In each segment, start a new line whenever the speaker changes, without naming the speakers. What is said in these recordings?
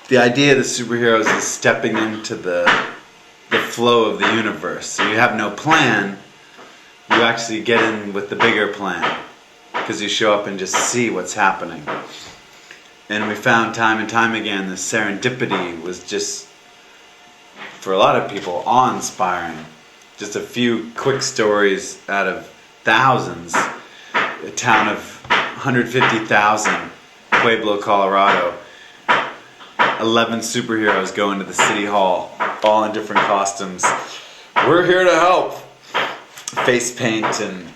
the idea of the superheroes is stepping into the flow of the universe. So you have no plan, you actually get in with the bigger plan, because you show up and just see what's happening. And we found time and time again the serendipity was just, for a lot of people, awe-inspiring. Just a few quick stories out of thousands. A town of 150,000, Pueblo, Colorado. 11 superheroes go into the city hall, all in different costumes. We're here to help. Face paint, and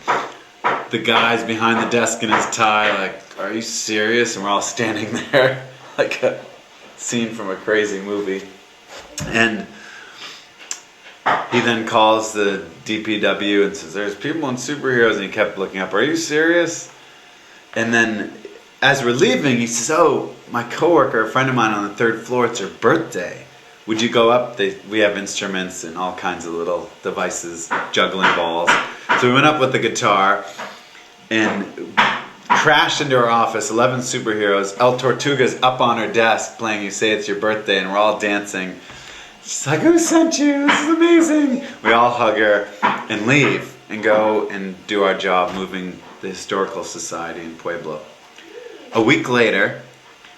the guy's behind the desk in his tie, like, are you serious? And we're all standing there like a scene from a crazy movie. And he then calls the DPW and says, there's people in superheroes, and he kept looking up, are you serious? And then as we're leaving, he says, oh, my coworker, a friend of mine on the 3rd floor, it's her birthday. Would you go up? We have instruments and all kinds of little devices, juggling balls. So we went up with the guitar and crashed into our office, 11 superheroes. El Tortuga's up on her desk playing You Say It's Your Birthday, and we're all dancing. She's like, who sent you? This is amazing. We all hug her and leave and go and do our job moving the Historical Society in Pueblo. A week later,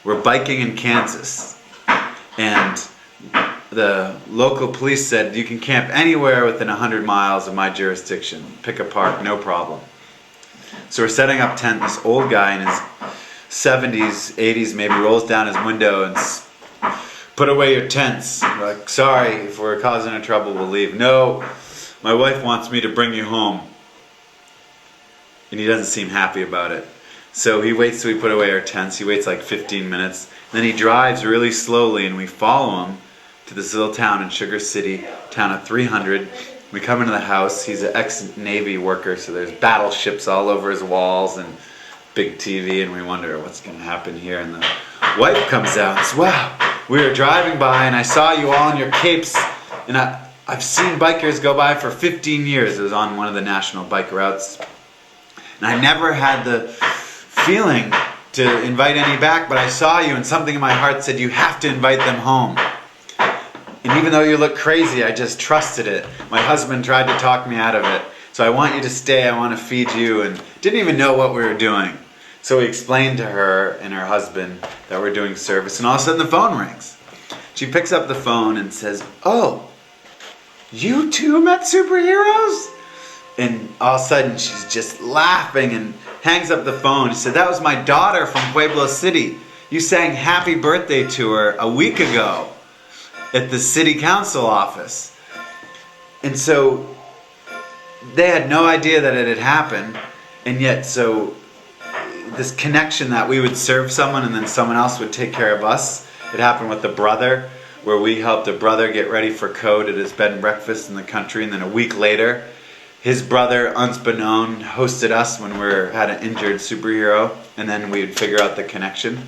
we're biking in Kansas, and the local police said, you can camp anywhere within 100 miles of my jurisdiction. Pick a park, no problem. So we're setting up tent. This old guy in his 70s, 80s maybe rolls down his window and put away your tents. We're like, sorry, if we're causing a trouble, we'll leave. No, my wife wants me to bring you home. And he doesn't seem happy about it. So he waits till we put away our tents. He waits like 15 minutes. Then he drives really slowly, and we follow him to this little town in Sugar City, town of 300. We come into the house. He's an ex-Navy worker, so there's battleships all over his walls and big TV, and we wonder what's going to happen here. And the wife comes out and says, wow, we were driving by, and I saw you all in your capes, and I've seen bikers go by for 15 years. It was on one of the national bike routes. And I never had the feeling to invite any back, but I saw you, and something in my heart said, you have to invite them home. And even though you look crazy, I just trusted it. My husband tried to talk me out of it. So I want you to stay, I want to feed you, and didn't even know what we were doing. So we explained to her and her husband that we're doing service, and all of a sudden the phone rings. She picks up the phone and says, oh, you too met superheroes? And all of a sudden she's just laughing and hangs up the phone. She said, that was my daughter from Pueblo City. You sang happy birthday to her a week ago at the city council office. And so they had no idea that it had happened. And yet, so this connection that we would serve someone and then someone else would take care of us. It happened with the brother, where we helped a brother get ready for code at his bed and breakfast in the country. And then a week later, his brother, unbeknown, hosted us when we had an injured superhero, and then we would figure out the connection.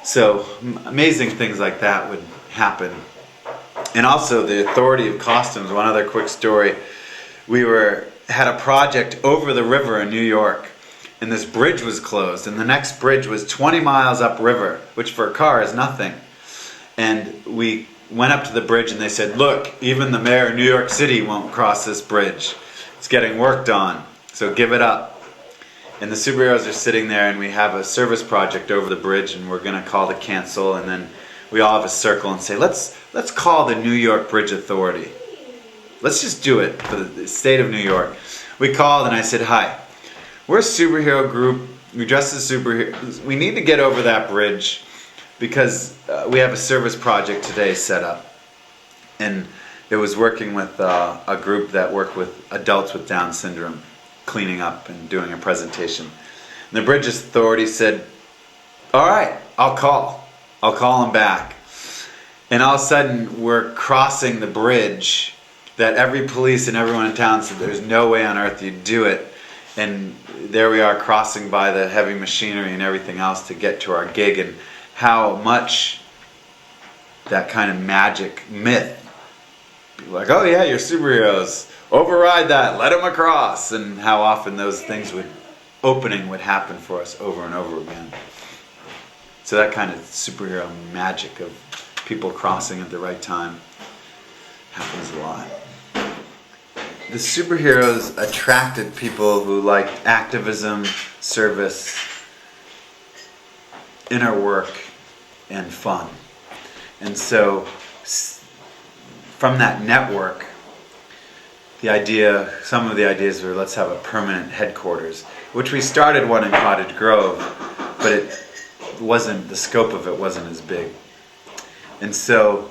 So amazing things like that would happen. And also the authority of costumes. One other quick story. We had a project over the river in New York, and this bridge was closed, and the next bridge was 20 miles upriver, which for a car is nothing. And we went up to the bridge, and they said, look, even the mayor of New York City won't cross this bridge. It's getting worked on, so give it up. And the superheroes are sitting there, and we have a service project over the bridge, and we're going to call to cancel, and then we all have a circle and say, let's call the New York Bridge Authority. Let's just do it for the state of New York. We called, and I said, hi, we're a superhero group. We dress as superheroes. We need to get over that bridge because we have a service project today set up. And it was working with a group that worked with adults with Down syndrome, cleaning up and doing a presentation. And the Bridge Authority said, all right, I'll call them back. And all of a sudden, we're crossing the bridge that every police and everyone in town said, there's no way on earth you'd do it. And there we are crossing by the heavy machinery and everything else to get to our gig, and how much that kind of magic myth, like, oh yeah, you're superheroes, override that, let them across, and how often those things would happen for us over and over again. So that kind of superhero magic of people crossing at the right time happens a lot. The superheroes attracted people who liked activism, service, inner work, and fun. And so from that network, some of the ideas were, let's have a permanent headquarters, which we started one in Cottage Grove, but the scope of it wasn't as big. And so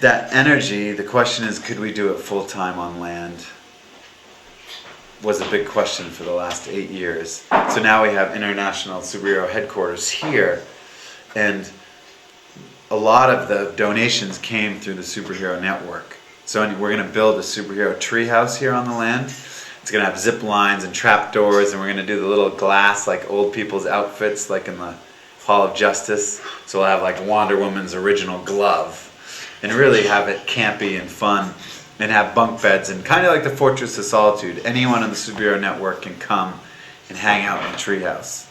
that energy, the question is, could we do it full time on land? Was a big question for the last 8 years. So now we have International Superhero Headquarters here, and a lot of the donations came through the Superhero Network. So we're going to build a superhero treehouse here on the land. It's going to have zip lines and trap doors, and we're going to do the little glass, like old people's outfits, like in the Hall of Justice. So we'll have like Wonder Woman's original glove, and really have it campy and fun, and have bunk beds, and kind of like the Fortress of Solitude. Anyone on the Superhero Network can come and hang out in the treehouse,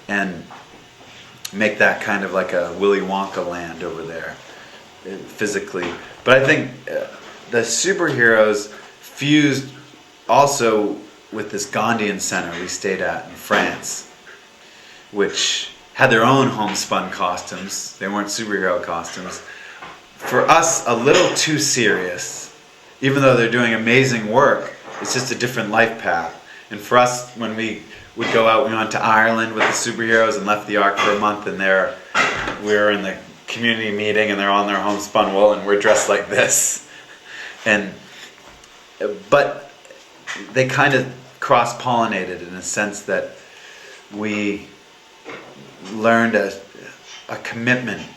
and make that kind of like a Willy Wonka land over there, physically. But I think the superheroes fused also with this Gandhian center we stayed at in France, which had their own homespun costumes. They weren't superhero costumes. For us, a little too serious. Even though they're doing amazing work, it's just a different life path. And for us, when we would go out, we went to Ireland with the superheroes and left the Ark for a month, and we were in the community meeting, and they're on their homespun wool, and we're dressed like this. But they kind of cross-pollinated in a sense that we learned a commitment,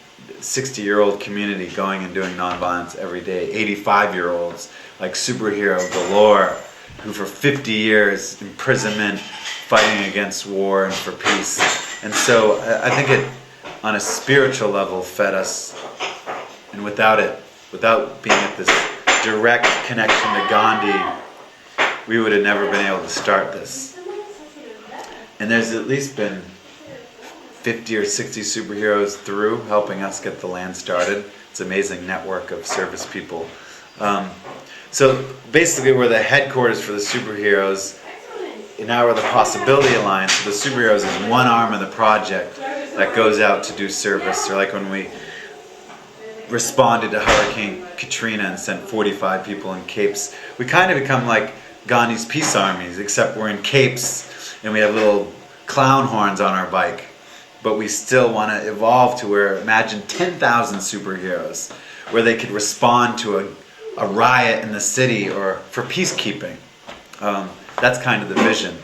60-year-old community going and doing nonviolence every day, 85-year-olds like superhero galore, who for 50 years imprisonment, fighting against war and for peace. And so I think it, on a spiritual level, fed us, and without being at this direct connection to Gandhi, we would have never been able to start this. And there's at least been 50 or 60 superheroes through helping us get the land started. It's an amazing network of service people. So basically we're the headquarters for the superheroes, and now we're the Possibility Alliance. So the superheroes is one arm of the project that goes out to do service. Or like when we responded to Hurricane Katrina and sent 45 people in capes, we kind of become like Gandhi's peace armies, except we're in capes and we have little clown horns on our bike. But we still want to evolve to where, imagine 10,000 superheroes, where they could respond to a riot in the city or for peacekeeping. That's kind of the vision.